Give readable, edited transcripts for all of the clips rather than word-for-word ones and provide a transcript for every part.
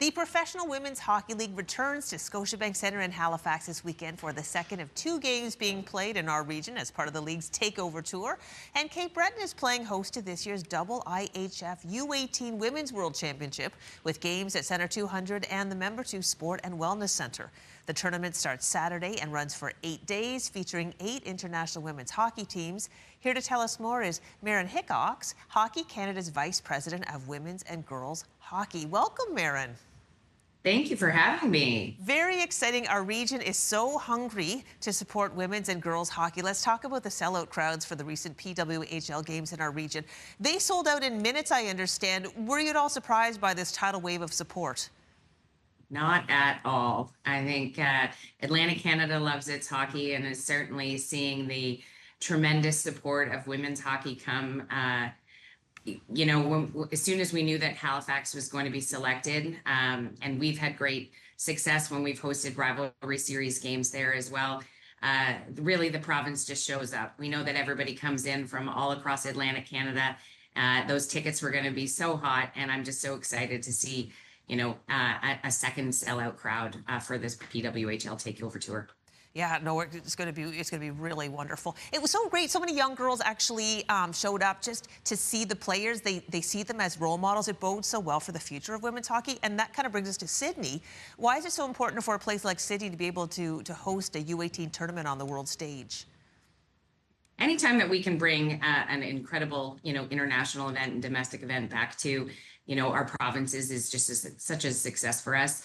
The Professional Women's Hockey League returns to Scotiabank Centre in Halifax this weekend for the second of two games being played in our region as part of the league's takeover tour. And Cape Breton is playing host to this year's double IIHF U18 Women's World Championship with games at Centre 200 and the Member 2 Sport and Wellness Centre. The tournament starts Saturday and runs for 8 days, featuring 8 international women's hockey teams. Here to tell us more is Marin Hickox, Hockey Canada's Vice President of Women's and Girls Hockey. Welcome, Marin. Thank you for having me. Very exciting. Our region is so hungry to support women's and girls hockey. Let's talk about the sellout crowds for the recent PWHL games in our region. They sold out in minutes, I understand. Were you at all surprised by this tidal wave of support? Not at all. I think Atlantic Canada loves its hockey and is certainly seeing the tremendous support of women's hockey come. As soon as we knew that Halifax was going to be selected, and we've had great success when we've hosted rivalry series games there as well. Really, the province just shows up. We know that everybody comes in from all across Atlantic Canada. Those tickets were going to be so hot, and I'm just so excited to see a second sellout crowd for this PWHL takeover tour. Yeah, no, it's going to be really wonderful. It was so great. So many young girls actually showed up just to see the players. They see them as role models. It bodes so well for the future of women's hockey. And that kind of brings us to Sydney. Why is it so important for a place like Sydney to be able to host a U18 tournament on the world stage? Anytime that we can bring an incredible, international event and domestic event back to, our provinces is just such a success for us.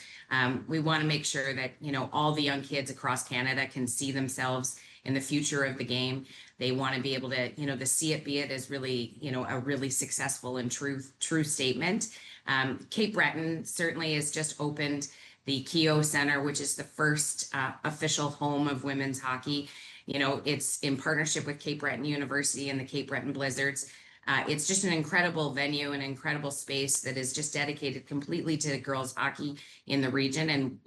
We want to make sure that, all the young kids across Canada can see themselves in the future of the game. They want to be able to, to see it, be it as really, a really successful and true statement. Cape Breton certainly has just opened the Keogh Centre, which is the first official home of women's hockey. It's in partnership with Cape Breton University and the Cape Breton Blizzards. It's just an incredible venue, an incredible space that is just dedicated completely to girls hockey in the region. And,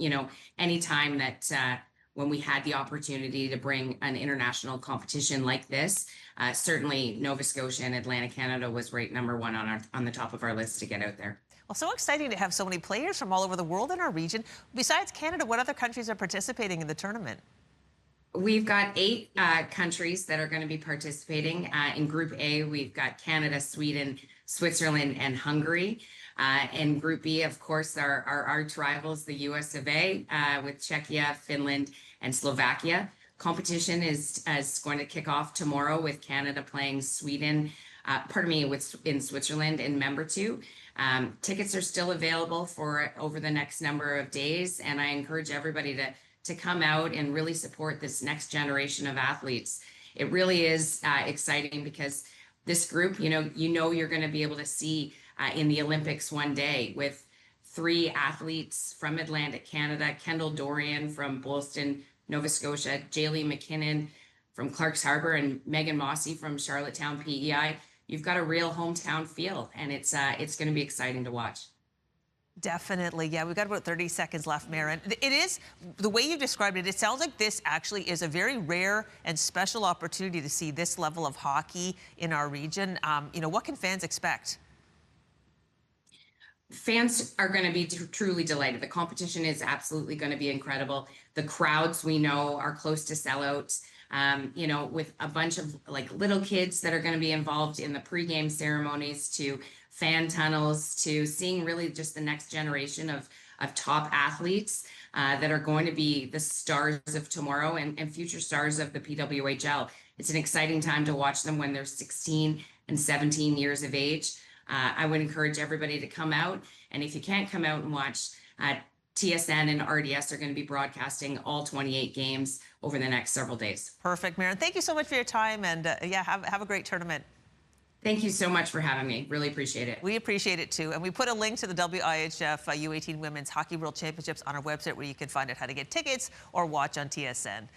anytime that when we had the opportunity to bring an international competition like this, certainly Nova Scotia and Atlantic Canada was right number one on the top of our list to get out there. Well, so exciting to have so many players from all over the world in our region. Besides Canada, what other countries are participating in the tournament? We've got 8 countries that are going to be participating. In Group A, we've got Canada, Sweden, Switzerland, and Hungary. In Group B, of course, our arch rivals, the US of A, with Czechia, Finland, and Slovakia. Competition is going to kick off tomorrow with Canada playing Sweden, in Switzerland in Member 2. Tickets are still available for over the next number of days, and I encourage everybody to come out and really support this next generation of athletes. It really is exciting because this group, you're going to be able to see in the Olympics one day with 3 athletes from Atlantic Canada, Kendall Dorian from Boylston, Nova Scotia, Jaylee McKinnon from Clarks Harbor, and Megan Mossy from Charlottetown, PEI. You've got a real hometown feel, and it's going to be exciting to watch. Definitely. Yeah, we've got about 30 seconds left, Marin. It is, the way you described it, it sounds like this actually is a very rare and special opportunity to see this level of hockey in our region. What can fans expect? Fans are going to be truly delighted. The competition is absolutely going to be incredible. The crowds, we know, are close to sellouts. With a bunch of little kids that are going to be involved in the pregame ceremonies, to fan tunnels, to seeing really just the next generation of top athletes that are going to be the stars of tomorrow and future stars of the PWHL. It's an exciting time to watch them when they're 16 and 17 years of age. I would encourage everybody to come out, and if you can't come out and watch, TSN and RDS are going to be broadcasting all 28 games over the next several days. Perfect, Marin. Thank you so much for your time, and have a great tournament. Thank you so much for having me. Really appreciate it. We appreciate it too. And we put a link to the IIHF U18 Women's Hockey World Championships on our website where you can find out how to get tickets or watch on TSN.